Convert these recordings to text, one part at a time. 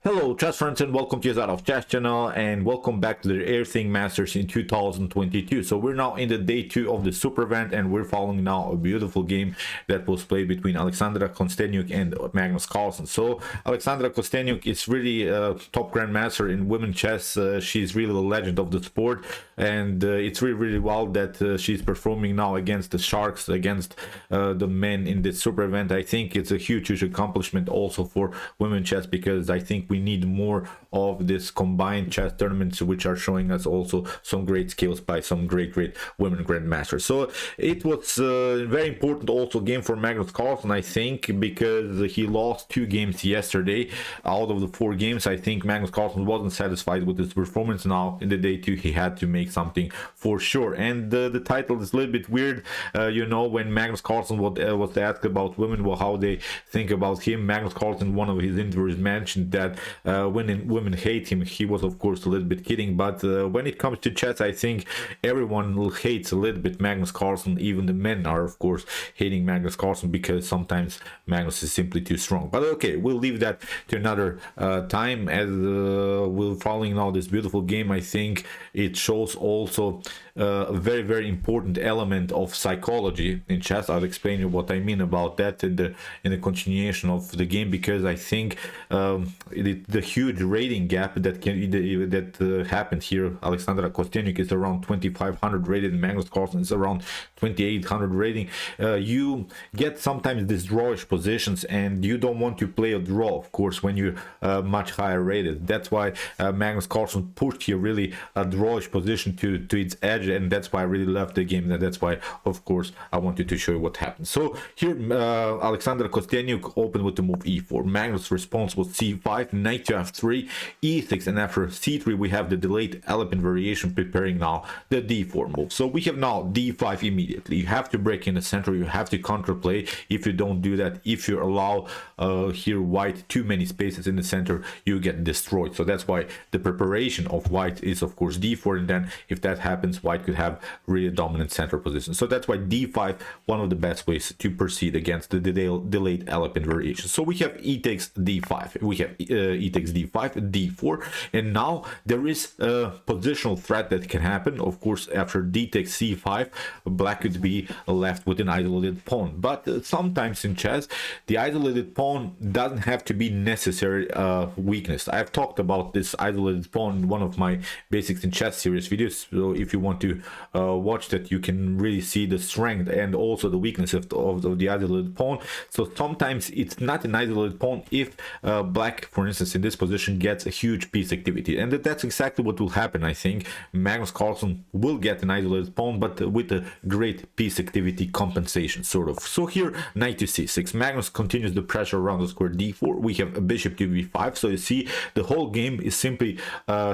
Hello chess friends and welcome to Jozarov chess channel and welcome back to the Airthings Masters in 2022. So we're now in the day 2 of the super event and we're following now a beautiful game that was played between Alexandra Kosteniuk and Magnus Carlsen. So Alexandra Kosteniuk is really a top grandmaster in women chess. She's really the legend of the sport, and it's really well that she's performing now against the sharks, against the men in this super event. I think it's a huge accomplishment also for women chess, because I think we need more of this combined chess tournaments, which are showing us also some great skills by some great women grandmasters. So it was a very important also game for Magnus Carlsen, I think, because he lost 2 games yesterday out of the 4 games. I think Magnus Carlsen wasn't satisfied with his performance. Now in the day 2 he had to make something for sure, and the title is a little bit weird. You know, when Magnus Carlsen was asked about women, well, how they think about him, Magnus Carlsen in one of his interviews mentioned that when women hate him, he was of course a little bit kidding, but when it comes to chess, I think everyone hates a little bit Magnus Carlsen. Even the men are of course hating Magnus Carlsen because sometimes Magnus is simply too strong. But okay, we'll leave that to another time, as we're following now this beautiful game. I think it shows also a very important element of psychology in chess. I'll explain you what I mean about that in the continuation of the game, because I think the huge rating gap that happened here. Alexandra Kosteniuk is around 2500 rated and Magnus Carlsen is around 2800 rating. You get sometimes these drawish positions and you don't want to play a draw, of course, when you're much higher rated. That's why Magnus Carlsen pushed here really a drawish position to its edge, and that's why I really love the game, and that's why of course I wanted to show you what happened. So here Alexandra Kosteniuk opened with the move e4. Magnus' response was c5, knight to f3, e6, and after c3 we have the delayed element variation preparing now the d4 move. So we have now d5 immediately. You have to break in the center, you have to counterplay. If you don't do that, if you allow here white too many spaces in the center, you get destroyed. So that's why the preparation of white is of course d4, and then if that happens, white could have really dominant center position. So that's why d5, one of the best ways to proceed against the delayed element variation. So we have e takes d5, we have e takes d5, d4, and now there is a positional threat that can happen. Of course, after d takes c5, black could be left with an isolated pawn, but sometimes in chess the isolated pawn doesn't have to be necessary weakness. I've talked about this isolated pawn in one of my basics in chess series videos, so if you want to watch that, you can really see the strength and also the weakness of the isolated pawn. So sometimes it's not an isolated pawn if black, for instance, in this position gets a huge piece activity, and that's exactly what will happen. I think Magnus Carlsen will get an isolated pawn, but with a great piece activity compensation, sort of. So here knight to c6, Magnus continues the pressure around the square d4. We have a bishop to b5, so you see the whole game is simply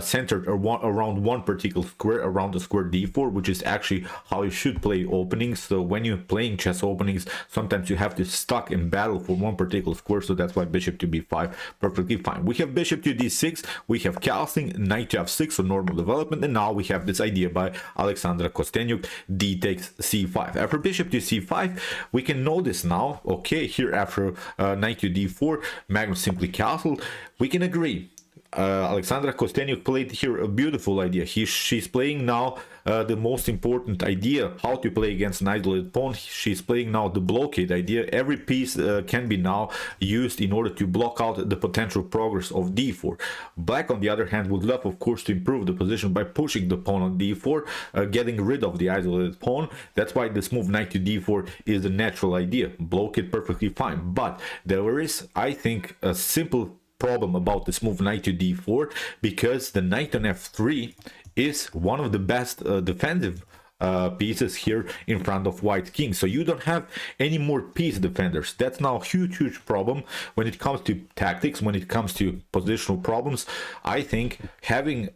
centered around one particular square, around the square d4, which is actually how you should play openings. So when you're playing chess openings, sometimes you have to stuck in battle for one particular square, so that's why bishop to b5 perfectly fine. We have bishop to d6, we have castling, knight to f6 for normal development, and now we have this idea by Alexandra Kosteniuk, d takes c5. After bishop to c5, we can notice now, okay, here after knight to d4, Magnus simply castled. We can agree. Alexandra Kosteniuk played here a beautiful idea. She's playing now the most important idea, how to play against an isolated pawn. She's playing now the blockade idea. Every piece can be now used in order to block out the potential progress of d4. Black, on the other hand, would love, of course, to improve the position by pushing the pawn on d4, getting rid of the isolated pawn. That's why this move knight to d4 is the natural idea. Blockade perfectly fine, but there is, I think, a simple problem about this move knight to d4, because the knight on f3 is one of the best defensive pieces here in front of white king. So you don't have any more piece defenders. That's now a huge problem when it comes to tactics, when it comes to positional problems. I think having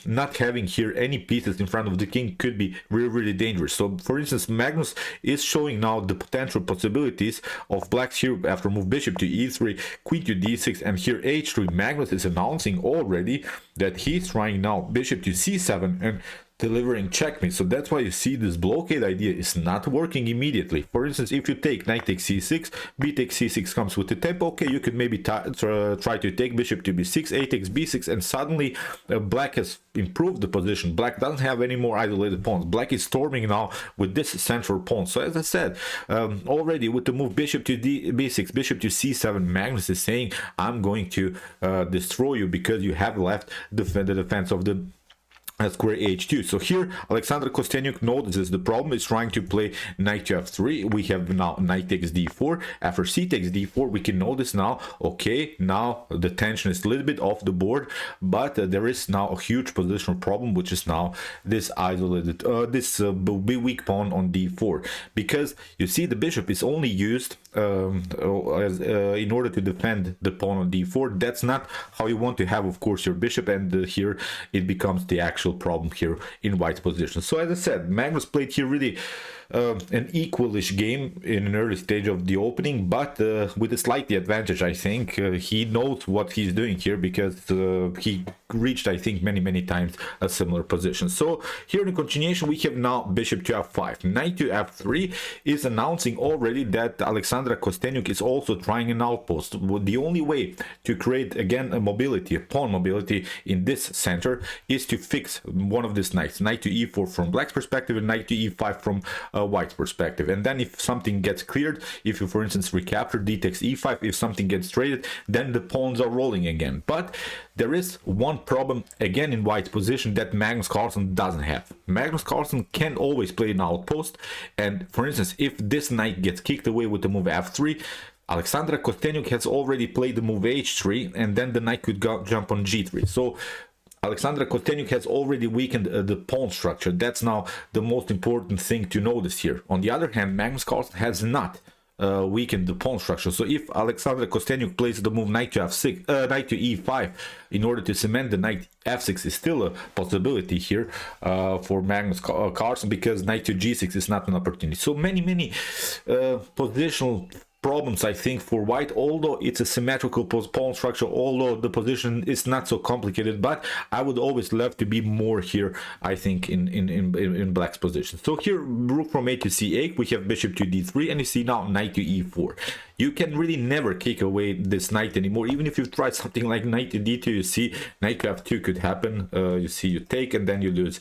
not having here any pieces in front of the king could be really dangerous. So for instance, Magnus is showing now the potential possibilities of blacks here after move bishop to e3, queen to d6, and here h3. Magnus is announcing already that he's trying now bishop to c7, and delivering checkmate. So that's why you see this blockade idea is not working immediately. For instance, if you take knight takes c6, b takes c6 comes with the tempo, okay, you could maybe try to take bishop to b6, a takes b6, and suddenly black has improved the position. Black doesn't have any more isolated pawns. Black is storming now with this central pawn. So as I said, already with the move bishop to b6, bishop to c7, Magnus is saying, I'm going to destroy you because you have left the defense of the square h2. So here Alexandra Kosteniuk notices the problem is trying to play knight to f3. We have now knight takes d4. After c takes d4, we can notice now, okay, now the tension is a little bit off the board, but there is now a huge positional problem, which is now this isolated weak pawn on d4, because you see the bishop is only used in order to defend the pawn on d4. That's not how you want to have, of course, your bishop, and here it becomes the actual problem here in white's position. So as I said, Magnus played here really an equalish game in an early stage of the opening, but with a slightly advantage. I think he knows what he's doing here, because he reached, I think, many times a similar position. So here in the continuation, we have now bishop to f5. Knight to f3 is announcing already that Alexandra Kosteniuk is also trying an outpost. The only way to create again a mobility, a pawn mobility in this center, is to fix one of these knights, knight to e4 from black's perspective and knight to e5 from white's perspective. And then if something gets cleared, if you for instance recapture d takes e5, if something gets traded, then the pawns are rolling again. But there is one problem again in white's position that Magnus Carlsen doesn't have. Magnus Carlsen can always play an outpost, and for instance, if this knight gets kicked away with the move f3, Alexandra Kosteniuk has already played the move h3, and then the knight could jump on g3. So Alexandra Kosteniuk has already weakened the pawn structure. That's now the most important thing to notice here. On the other hand, Magnus Carlsen has not weakened the pawn structure. So if Alexandra Kosteniuk plays the move knight to f6, knight to e5 in order to cement the knight, f6 is still a possibility here for Magnus Carlsen, because knight to g6 is not an opportunity. So many positional problems, I think, for white, although it's a symmetrical pawn structure, although the position is not so complicated. But I would always love to be more here, I think, in black's position. So here, rook from a to c8, we have bishop to d3, and you see now knight to e4. You can really never kick away this knight anymore. Even if you try something like knight to d2, you see knight to f2 could happen. You see you take, and then you lose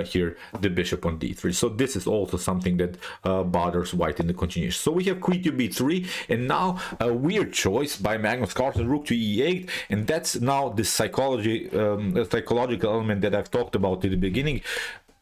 here the bishop on d3. So this is also something that bothers white in the continuation. So we have queen to b3, and now a weird choice by Magnus Carlsen, rook to e8, and that's now the psychological element that I've talked about in the beginning.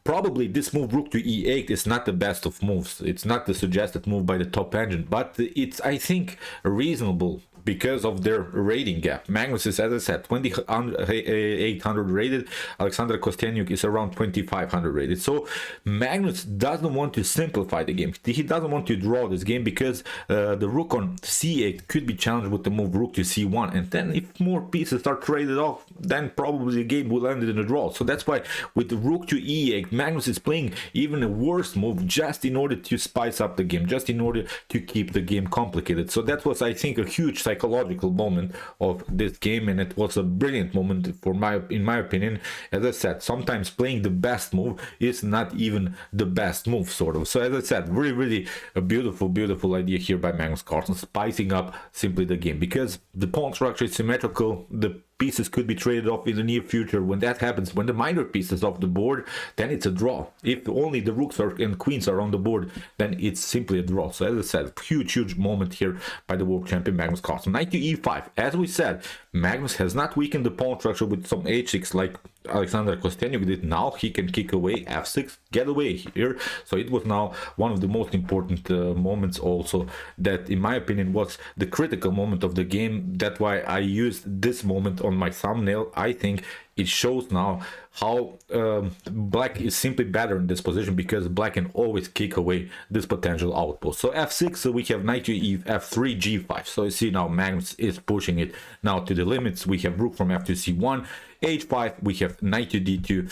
Probably this move rook to e8 is not the best of moves. It's not the suggested move by the top engine, but it's, I think, reasonable because of their rating gap. Magnus is, as I said, 2,800 rated. Alexandra Kosteniuk is around 2,500 rated. So Magnus doesn't want to simplify the game. He doesn't want to draw this game, because the rook on c8 could be challenged with the move rook to c1. And then if more pieces are traded off, then probably the game will end in a draw. So that's why with the rook to e8, Magnus is playing even a worse move just in order to spice up the game, just in order to keep the game complicated. So that was, I think, a huge psychological moment of this game, and it was a brilliant moment in my opinion. As I said, sometimes playing the best move is not even the best move, sort of. So as I said, really a beautiful idea here by Magnus Carlsen, spicing up simply the game, because the pawn structure is symmetrical. The pieces could be traded off in the near future. When that happens, when the minor pieces off the board, then it's a draw. If only the rooks and queens are on the board, then it's simply a draw. So as I said, huge moment here by the world champion Magnus Carlsen. Knight to e5. As we said, Magnus has not weakened the pawn structure with some h6 like Alexandra Kosteniuk did. Now he can kick away f6, get away here. So it was now one of the most important moments also, that in my opinion was the critical moment of the game. That's why I used this moment on my thumbnail. I think it shows now how black is simply better in this position, because black can always kick away this potential outpost. So f6, so we have knight to e f3 g5. So you see now Magnus is pushing it now to the limits. We have rook from f to c1, h5, we have knight to d2.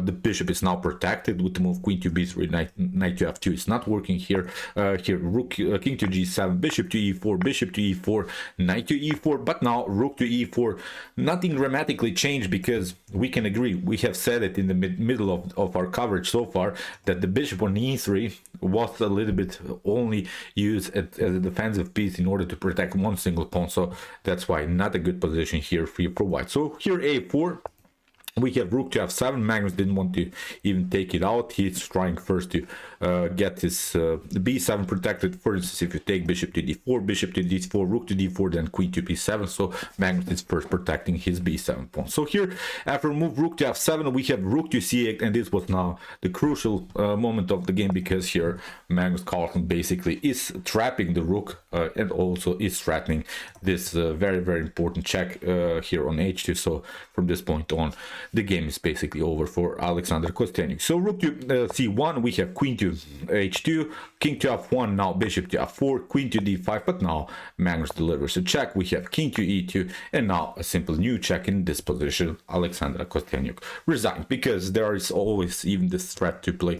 The bishop is now protected with the move queen to b3, knight to f2 is not working here. Here rook king to g7, bishop to e4, bishop to e4, knight to e4. But now rook to e4, nothing dramatically changed, because because we can agree, we have said it in the middle of our coverage so far, that the bishop on e3 was a little bit only used as a defensive piece in order to protect one single pawn. So that's why not a good position here for white. So here a4. We have rook to f7. Magnus didn't want to even take it out. He's trying first to get his b7 protected. For instance, if you take bishop to d4, bishop to d4, rook to d4, then queen to b7. So Magnus is first protecting his b7 pawn. So here, after move rook to f7, we have rook to c8, and this was now the crucial moment of the game, because here Magnus Carlsen basically is trapping the rook and also is threatening this very, very important check here on h2. So from this point on, the game is basically over for Alexandra Kosteniuk. So rook to c1, we have queen to h2, king to f1, now bishop to f4, queen to d5, but now Magnus delivers a check. We have king to e2, and now a simple new check in this position. Alexandra Kosteniuk resigned, because there is always even this threat to play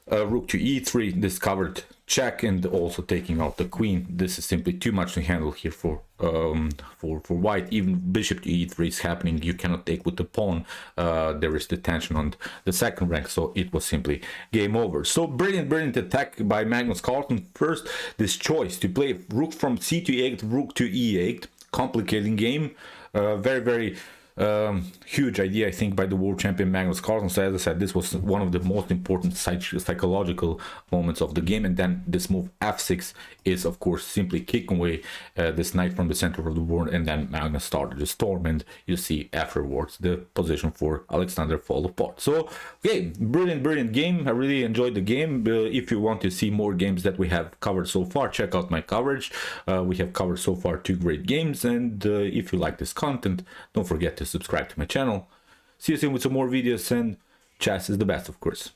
rook to e3, discovered check, and also taking out the queen. This is simply too much to handle here for white. Even bishop to e3 is happening. You cannot take with the pawn. There is the tension on the second rank, so it was simply game over. So brilliant attack by Magnus Carlsen. First, this choice to play rook from c to e8, rook to e8, complicating game. Very huge idea, I think, by the world champion Magnus Carlsen. So as I said, this was one of the most important psychological moments of the game. And then this move f6 is, of course, simply kicking away this knight from the center of the board, and then Magnus started the storm, and you see afterwards the position for Alexander fall apart. So okay, brilliant game. I really enjoyed the game. If you want to see more games that we have covered so far, check out my coverage. We have covered so far 2 great games, and if you like this content, don't forget to subscribe to my channel. See you soon with some more videos, and chess is the best, of course.